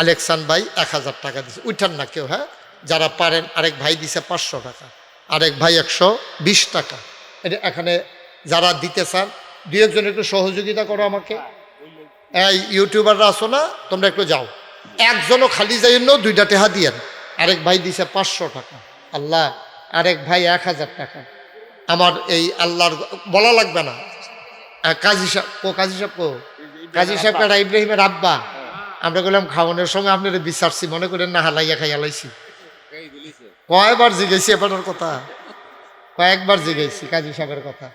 আলেকসান ভাই 1,000 টাকা দিছে। উঠান না কেউ, হ্যাঁ যারা পারেন। আরেক ভাই দিছে 500 টাকা, আরেক ভাই 120 টাকা। এটা এখানে যারা দিতে চান 2 একজন একটু সহযোগিতা করো আমাকে। এই ইউটিউবাররা আসো না, তোমরা একটু যাও, একজনও খালি যাই জন্য 2টা টাকা দিয়েন। আরেক ভাই দিছে 500 টাকা, আল্লাহ। আরেক ভাই 1,000 টাকা। আমার এই আল্লাহর বলা লাগবে না, কাজী সাহেব কাজী সাহেব কাজী সাহেব একটা ইব্রাহিমের আব্বা। আমরা বললাম খাওয়ানোর সময় আপনারা বিচারছি, মনে করেন না হালাইয়া খাইয়া লাইছি। কয়বার জিজ্ঞেসি এবার কথা, কয়েকবার জিজ্ঞেসি কাজী সাহেবের কথা।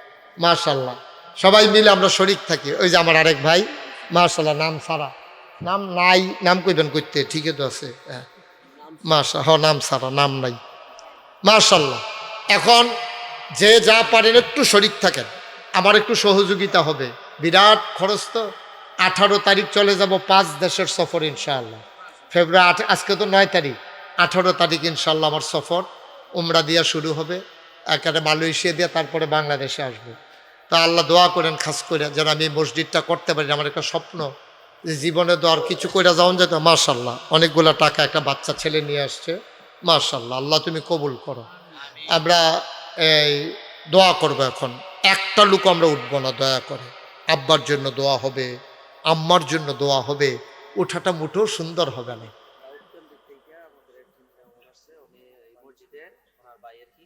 মাশাল্লাহ, সবাই মিলে আমরা শরিক থাকি। ওই যে আমার আরেক ভাই, মাশাল্লাহ, নাম সারা, নাম নাই, নাম কইবেন করতে, ঠিকই তো আছে, হ্যাঁ মাশা, হ নাম সারা, নাম নাই। মাশাল্লাহ, এখন যে যা পারেন একটু শরিক থাকেন, আমার একটু সহযোগিতা হবে। বিরাট খরচ তো। 18 তারিখ চলে যাব 5 দেশের সফর ইনশাআল্লাহ। ফেব্রুয়ারি, আজকে তো 9 তারিখ, 18 তারিখ ইনশাআল্লাহ আমার সফর উমরা দিয়া শুরু হবে, একেবারে মালয়েশিয়া দিয়ে তারপরে বাংলাদেশে আসবো। তা আল্লাহ দোয়া করেন খাস করে যেন আমি এই মসজিদটা করতে পারি। আমার একটা স্বপ্ন যে জীবনে তো আর কিছু করে যাওয়া যেত। মাশাল্লাহ, অনেকগুলো টাকা একটা বাচ্চা ছেলে নিয়ে আসছে। মাশাল্লাহ, আল্লাহ তুমি কবুল করো। আমরা এই দোয়া করবো এখন। একটা লোক আমরা উঠবো না, দয়া করে। আব্বার জন্য দোয়া হবে, আম্মার জন্য দোয়া হবে। উঠাটা মুঠেও সুন্দর হবে না।
দাউদকান্দি থেকে আমাদের এক চিন্তা ভাবনা আসছে, উনি এই মসজিদে ওনার ভাই আর কি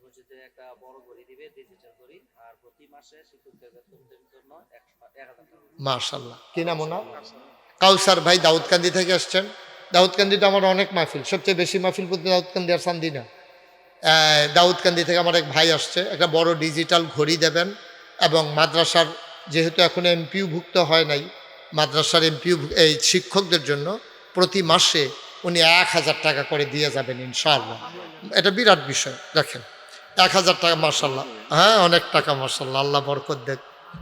মসজিদে একটা বড় ঘড়ি দিবে, ডিজিটাল ঘড়ি, আর প্রতি মাসে শিক্ষকদের বেতনের জন্য 1000 টাকা।
মাশাল্লাহ, কি নাম ওনার? কাউসার ভাই দাউদকান্দি থেকে আসছেন। দাউদকান্দিতে আমার অনেক মাহফিল, সবচেয়ে বেশি মাহফিল বলতে দাউদকান্দি আর চান্দিনা। দাউদকান্দি থেকে আমার এক ভাই আসছে, একটা বড় ডিজিটাল ঘড়ি দেবেন। এবং মাদ্রাসার, যেহেতু এখন এমপিউ ভুক্ত হয় নাই, মাদ্রাসার এমপিউ এই শিক্ষকদের জন্য প্রতি মাসে উনি 1000 টাকা করে দিয়ে যাবেন ইনশাআল্লাহ। এটা বিরাট বিষয়, দেখেন 1000 টাকা, মার্শাল্লাহ, হ্যাঁ অনেক টাকা, মার্শাল্লাহ, আল্লাহ বরকত দেন,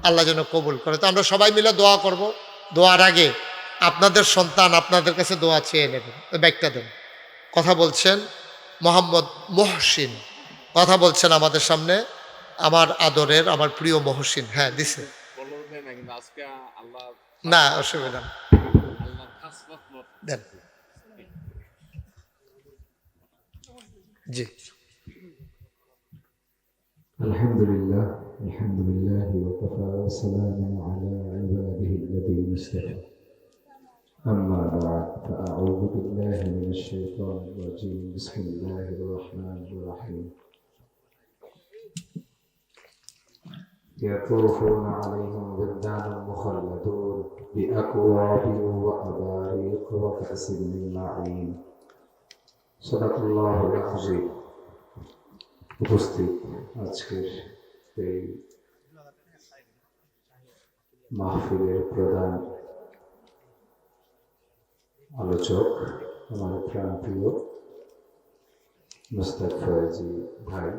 আল্লাহ যেন কবুল করে। তো আমরা সবাই মিলে দোয়া করব। দোয়ার আগে আপনাদের সন্তান আপনাদের কাছে দোয়া চেয়ে নেবেন। ওই ব্যাগটা দেন। কথা বলছেন মোহাম্মদ মহসিন, কথা বলছেন আমাদের সামনে, আমার আদরের, আমার প্রিয় মহসিন। হ্যাঁ দিছে, না অসুবিধা না, দেন। জি,
الحمد لله وكفى وسلام على عباده الذين اصطفى أما بعد فأعوذ بالله من الشيطان الرجيم بسم الله الرحمن الرحيم يطوفون عليهم ولدان مخلدون بأكواب وأباريق وكأس من معين صدق الله العظيم উপস্থিত আজকের এই মাহফিলের প্রধান আলোচক আমার প্রাণপ্রিয় মুস্তাক ফয়েজি ভাই,